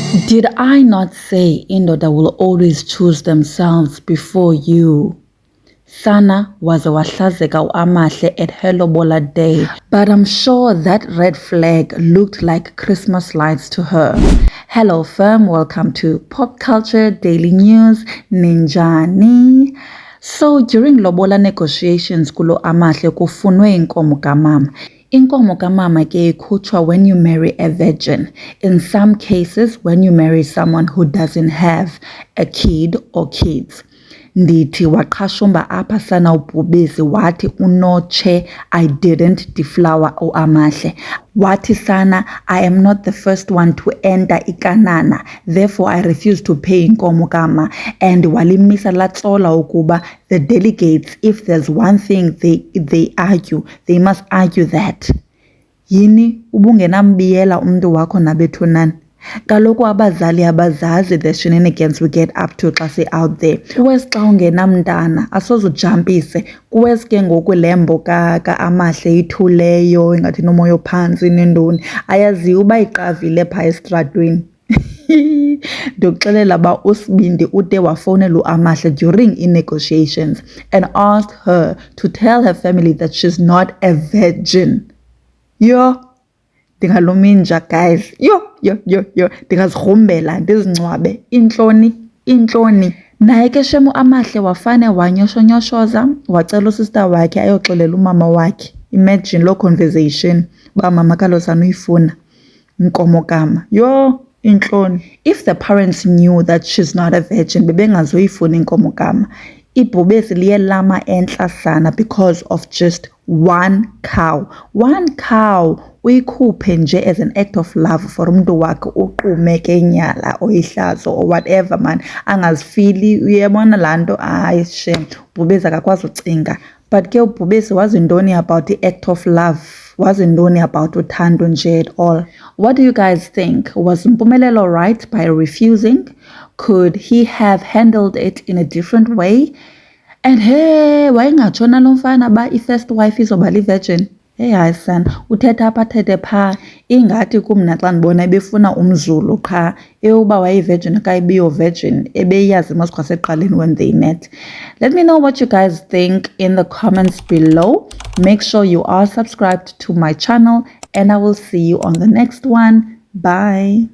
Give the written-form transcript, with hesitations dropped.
Did I not say indoda will always choose themselves before you? Sana waze wahlazeka uAmahle at her lobola day, but I'm sure that red flag looked like Christmas lights to her. Hello fam, welcome to Pop Culture Daily News. Ninjani? So during lobola negotiations kulo Amahle kufunwe inkomo kamama. Inkomo kamama ke ikhutshwa when you marry a virgin. In some cases, when you marry someone who doesn't have a kid or kids. Ndithi waqhashumba apha sana uBhubesi wathi unotshe I didn't deflower uAmahle. Wathi sana I am not the first one to enter ikanana, therefore I refuse to pay inkomo kama, and walimisa latsola ukuba the delegates, if there's one thing they argue, they must argue that yini ubungenambiyela umntu wakho nabethunani. Kaloku abazali abazazi the shenanigans we get up to xa si out there. Kuwesi xa ungenamntana asozujampise, kuwesi ke ngoku lembo kaAmahle ithuleyo ingathi nomoya phantsi nendoni ayaziwa uba iqavile phaa esitratweni. Ndokuxelela ba uSibindi ude wafowunela uAmahle during i-negotiations and asked her to tell her family that she's not a virgin. Yo, ndingaluminja guys, yo ndingazigrumbela ndizingcwabe. Intloni naye ke shem uAmahle wafane wanyoshonyoshoza wacela usister wakhe ayoxelela umama wakhe. Imagine lo conversation ba mama kalosana uyifuna inkomo kama. Yo, intloni. If the parents knew that she's not a virgin bebengazoyifuna inkomo kama. Ibhubesi liye lama entla sana because of just one cow uyikhuphe nje as an act of love for umntu wakhe uqume ke nyala oyihlazo or whatever man angazifili. Uyabona laa nto hayi shem uBhubesi akakwazi ucinga, but ke uBhubesi wazi ntoni about the act of love, wazi ntoni about uthando nje at all. What do you guys think? Was Mpumelelo right by refusing? Could he have handled it in a different way? And hey, wayengatshona lo mfana ba i-first wife izoba li-virgin? Hey hayi sana, uthetha apha thethe phaa ingathi kumna xa ndibona ebefuna umZulu qha eyoba wayi-virgin akayibiyo-virgin ebeyazi mos kwasekuqaleni when they met. Let me know what you guys think in the comments below. Make sure you are subscribed to my channel and I will see you on the next one. Bye.